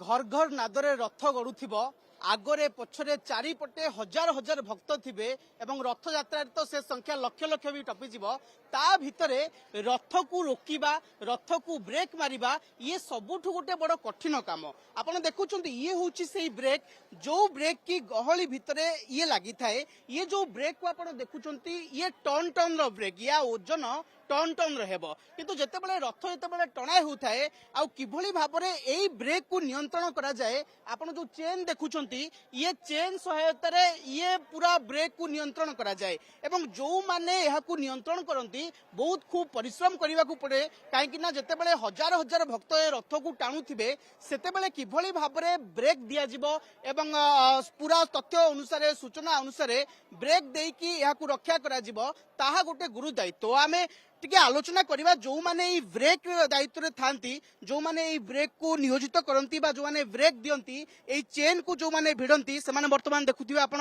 घर घर नादरे रथ गड़ुथिबो आगरे पछरे चारिपटे हजार हजार भक्त थिबे एवं रथ यात्रा तो से संख्या लक्ष लक्ष भी टपी जीवो ता भितरे रथ को रोकिबा रथ को ब्रेक मारिबा ये सबुठु गोटे बड़ कठिन काम आपण देखुचंती ये होची सेही ब्रेक जो ब्रेक की गहली भितरे ये लागि थाए ये जो ब्रेक को आपण देखुचंती ये टन टन रो ब्रेक या ओजन टन टन रहबो किंतु जते बेले रथ जते बेले टणा होउथाए आ किभली भाबरे एई ब्रेक को नियंत्रण करा जाए आपण जो चेन देखुचंती ये चेन सहायता रे ये पूरा ब्रेक को नियंत्रण करा जाए एवं जो माने एहा को नियंत्रण करंती बहुत खूब परिश्रम करने को पड़े कहीं जते बेले हजार हजार भक्त रथ को टाणुथिबे सेते बेले किभली भाबरे ब्रेक दिया जिवो एवं पूरा तथ्य अनुसार सूचना अनुसार ब्रेक देकी एहा को रक्षा करा जिवो ताहा गोटे गुरु दायित्व आमे टिके आलोचना करबा जो माने ई ब्रेक दायित्व रे थांती जो माने ई ब्रेक को नियोजित करंती बा जो माने ब्रेक दियंती ए चेन को जो माने भिडंती से माने वर्तमान देखुथिबे आपण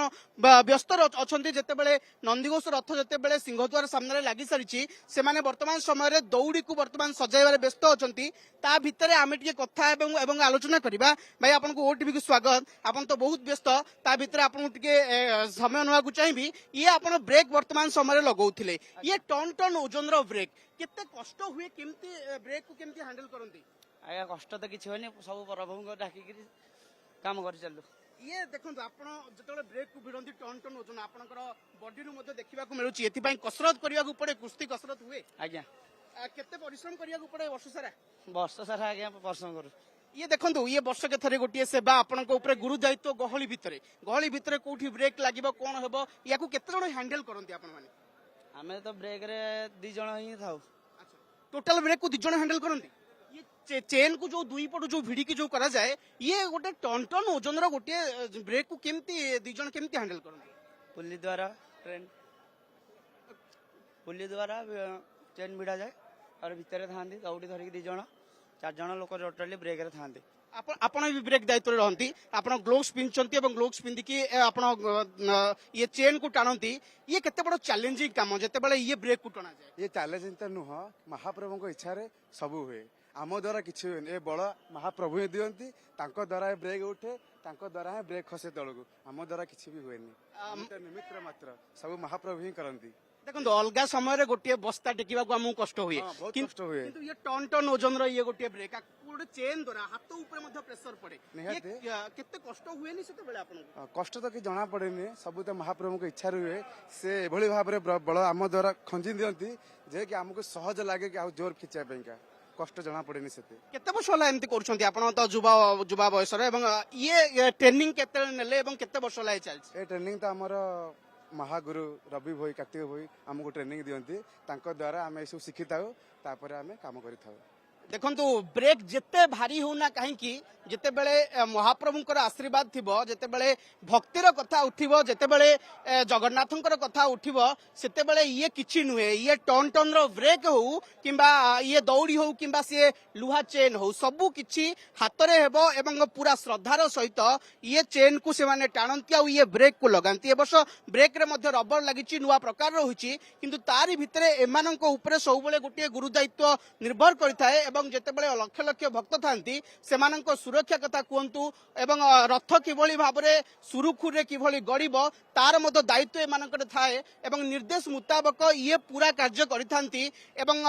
व्यस्त अछंती जते बेले नंदीघोष रथ जते बेले सिंहद्वार सामने लागि सारिची से माने वर्तमान समय रे दौड़ी को वर्तमान सजाइबारे व्यस्त अछंती ता भितरे आमे टिके कथा एवं आलोचना करबा भाई आपण को ओटीवी को स्वागत आपण तो बहुत व्यस्त ता भितरे आपण टिके समय नवा को चाहिबी ये आपण ब्रेक वर्तमान समय रे लगौथिले ये टन टन ओजन रो ब्रेक केते कष्ट हुए केमती ब्रेक को केमती हैंडल करंती आया कष्ट तो किछि होनी सब प्रभु को डाकी काम कर चलु ये देखंतु आपण जतले ब्रेक को भिडंती टन टन ओजन आपनकर बॉडी नु मध्ये देखिबा को मिलुची एथि पई कसरत करिया को पड़े कुश्ती कसरत हुए आज्ञा केते परिश्रम करिया को पड़े वर्ष सारा आज्ञा परिश्रम करू ये देखंतु ये वर्ष के थरे गोटिए सेवा आपनक ऊपर गुरु दायित्व गहली भितरे कोठी ब्रेक लागिबो कोन हेबो या को केते जण हैंडल करंती आपण माने आमे तो ब्रेक रे 2 जण ही थाउ टोटल ब्रेक को 2 जण हैंडल करंती ये चेन को जो दुई पटु जो भिड़ी की जो करा जाए ये गोटे टन टन ओजन रो गोटे ब्रेक को केमती 2 जण केमती हैंडल करंती पुल्ली द्वारा ट्रेन पुल्ली द्वारा चेन भिड़ा जाए और भितर थांती दौड़ी धरिक 2 जण 4 जण लोक टोटली ब्रेक रे थांती आपण भी ब्रेक दायित्व रहती आपण ग्लोव्स पिंचंती एवं ग्लोव्स पिंदिकी आपण ये चेन को टाणती ये केते बड़ चैलेंजिंग काम जते बेले ये ब्रेक को टणा जाए ये चैलेंजिंग तो नुह महाप्रभु को इच्छा रे सब हुए आम द्वारा किसी हुए ए बड़ महाप्रभु ही दियंती तांको द्वारा ब्रेक उठे तांको द्वारा है ब्रेक खसे तळगु आम द्वारा किसी भी हुएनी निमित्त मात्र सब महाप्रभु ही करंती देखो अलग समय गोटे बस्ता टेकिबा को हमहु कष्ट हुए किंतु ये टन टन ओजन रो ये गोटे ब्रेक गोटे चेन द्वारा हाथ ऊपर मध्ये प्रेशर पड़े केते कष्ट हुए नि सेते बेले आपन कष्ट तो कि जना पड़ेनी सब तो महाप्रभु को इच्छा हुए से एभली भाबरे बळ आम द्वारा खंजी दियंती जे कि हमको सहज लागे कि आ जोर खिचा पेका कष्ट जना पड़ेनी सेते केते वर्ष होला एमती करछंती आपन तो जुवा बयस रे एवं ये ट्रेनिंग केते नेले एवं केते वर्ष लाई चलछ ए ट्रेनिंग तो हमर महागुरु रवि भाई कार्तिक भाई आमको ट्रेनिंग दियंती तांको द्वारा आमे सब शिखि थाउ तापर आमे काम करि थाउ देखंतु ब्रेक जिते भारी होना कहीं जिते बेले महाप्रभुंकर आशीर्वाद थिबो जिते बेले भक्तिर कथा उठिबो जिते बेले जगन्नाथंकर कथा उठिबो सेते बेले ये किछि नुहे ये टन टन रो ब्रेक हो किंबा ये दौड़ी हो किंबा से लुहा चेन हो सबु किछि हातरे हेबो एवं पूरा श्रद्धार सहित ये चेन को से माने टाणंती आ ये ब्रेक को लगांती ए वर्ष ब्रेक रे मध्ये रबर लागिछि नुवा प्रकार रो होछि किंतु तारी भितरे एमानंक ऊपर सब बेले गोटे गुरु दायित्व निर्भर करथाए एवं जेतेबेले लक्ष लक्ष भक्त थांती सेमानंक सुरक्षा कथा कहतु एवं रथ किभली भाबरे सुरुखुरे किभली गड़िबो तार मध्य दायित्व एमानकर थाए एवं निर्देश मुताबक ये पूरा कार्य करिथांती एवं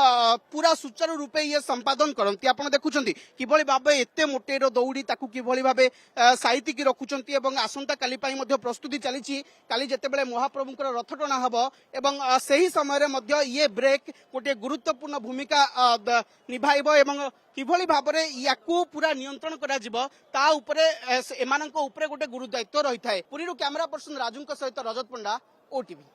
पूरा सुचारू रूपे ये संपादन करंती आपण देखुचंती किभली भाबे एते मोटेर दौड़ी ताकू किभली भाबे साइति की रखुचंती एवं आसंता काली पई मध्य प्रस्तुति चलीची काली जेतेबेले महाप्रभुंकर रथ टणा हबो एवं सही समय रे मध्य ये ब्रेक गोटे गुरुत्वपूर्ण भूमिका निभाइबो एवं किभली भाबरे याकू पूरा नियंत्रण करा जिवो ता ऊपरे एमानंक ऊपरे गोटे गुरु दायित्व रही थाए पुरीरु कैमरा पर्सन राजू सहित रजत पंडा ओटीवी।